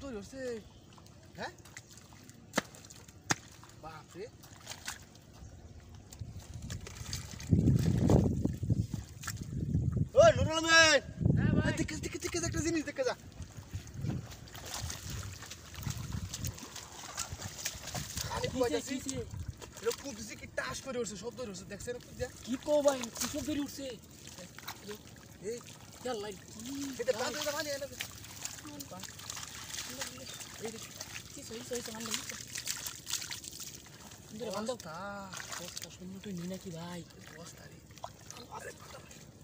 তৈরি হচ্ছে হ্যাঁ বাপরে ওই নুরুল আহমেদ হ্যাঁ ভাই দেখে একটা জিনিস দেখে যা আমি কইতাছি লোক কুদছি কি টাস করে উঠছে শব্দ হচ্ছে দেখছেন কি কো ভাই কি সব বেরিয়ে উঠছে এই চল লাইট এটা বাদ দে মানে এনে এই কি সই সামান দাও ইন্দুরে বান্ধব বস্তা শূন্য তুই নি নাকি ভাই বস্তা রে আরে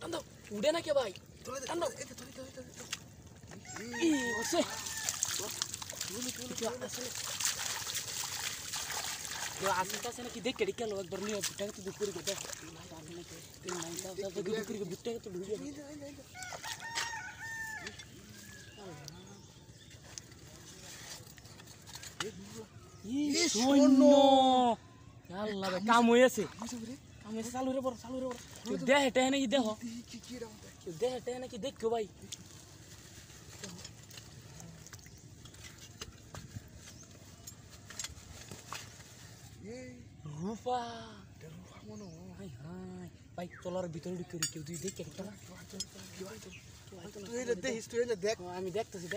বান্ধব উড়ে নাকি ভাই তোলে বান্ধব এই তোলে এই ওসে আসলে yo asal naকি দেখ কেডি কেলো একবার নিয়ে বুটটা তো দুপুরে গে দেখ তুই নাই তাও তো দুপুরে গে বুটটা তো ঢুকে ই শূন্য আল্লাহ ভাই কাম হইছে চালু রে বড় দেখ এটা নাকি দেখো কি রাম দেখ এটা নাকি দেখো ভাই এই রূপা রূপা মনো হাই হাই ভাই চলার ভিতরে ঢুকে কেউ তুই দেখ কেন তুই এলে দেখিস তুই এলে দেখ আমি দেখতেছি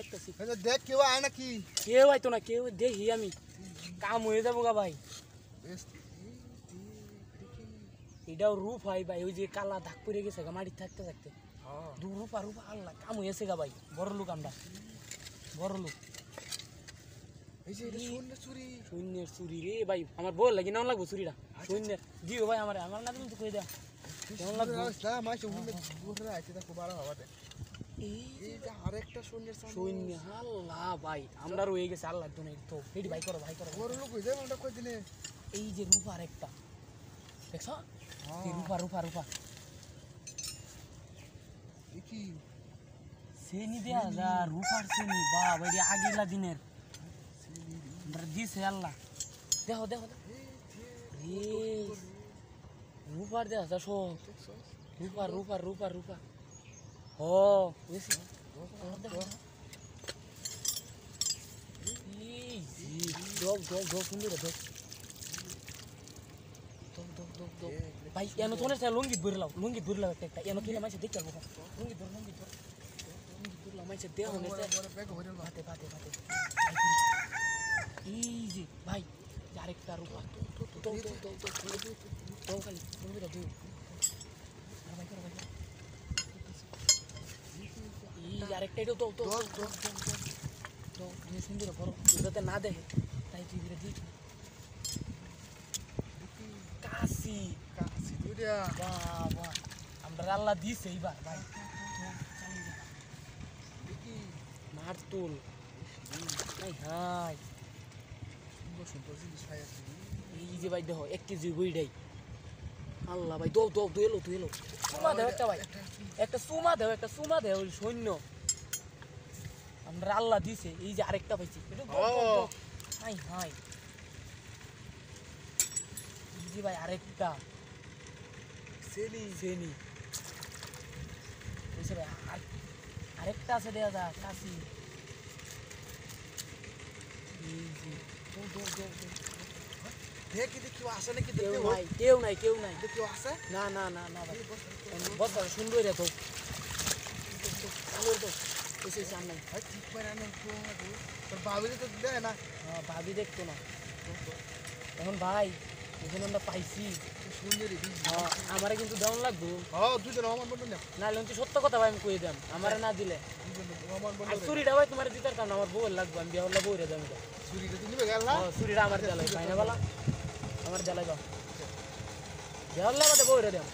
দেখ কেউ আয় নাকি কেউ আইতো না কেউ দেখি আমি কাম হয়ে যাবো গা ভাই এটাও রূপ হয় ভাই ওই যে কালা দাগ পড়ে গেছে গা মাটির থাকতে দু রূপা আল্লাহ কাম হয়েছে গা ভাই বড় লোক আমরা বড় লোক এই যে এটা শূন্যের চুরি রে ভাই আমার বল লাগি নাম লাগবো চুরিটা শূন্যের দিও ভাই আমার না তুমি তো কই দাও কেমন লাগবে না মাই শূন্য ঘুরে আইছে তা খুব ভালো হবাতে এইটা আরেকটা শূন্য আল্লাহ ভাই আমরা রয়ে গেছে আল্লাহ তো নাই তো হেডি ভাই করো বড় লোক হই যায় আমরা কই দিনে এই যে রূপা আরেকটা দেখছো এই রূপা দেখি সেনি দেয়া যা রূপার সেনি বাবা এডি আগেলা দিনের দিছে আল্লাহ দেখো রে রূপার দেয়া যা সব রূপা ও বুঝছি দোক সুন্দর দোক ভাই এনো তোনে লুঙ্গি বইরলাও একটা এনো কিনা মাইছে দেখতে পারবো লুঙ্গি বইরলাও মাইছে দেহ ভাতে এই যে ভাই আরেকটা রূপা তো খালি সুন্দর দুই আর ভাই করো এই আরেকটা এটা তো তুমি সুন্দর করো যাতে না দেখে তাই তুই দিলে দিই কাশি দুইটা বাবা আমরা আল্লাহ দিছে এইবার ভাই দেখি মারতুল হাই সুন্দর জিনিস পাই আছে এই যে ভাই দেখো 1 কেজি বইডাই আল্লাহ ভাই দো এলো সুমা দাও একটা ভাই একটা সুমা দাও ওই সৈন্য আমরা আল্লাহ দিছে এই যে আরেকটা পাইছি হাই এই যে ভাই আরেকটা সেনি এসে ভাই আরেকটা আছে দেয়া যা কাশি এই যে দেখি কেউ আসে নাকি কেউ নাই কেউ আসে না ভাই বস সুন্দর রে তো এসে সামনে ঠিক করে আনে তোর ভাবি তো দেয় না ভাবি দেখতো না এখন ভাই এখানে আমরা পাইছি সুন্দরী আমারে কিন্তু দেওয়ান লাগবো দুজন আমার বন্ধু না নাহলে কিন্তু সত্য কথা ভাই আমি কই দাম আমারে না দিলে চুরিটা ভাই তোমার দিতে পারতাম না আমার বউয়ের লাগবো আমি বিয়ে হলে বউরে দাম চুরিটা তুমি গেল চুরিটা আমার জ্বালাই পাই না বলা আমার জ্বালাই দাও বিয়ে হলে আমাদের বউরে দাম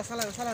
সালা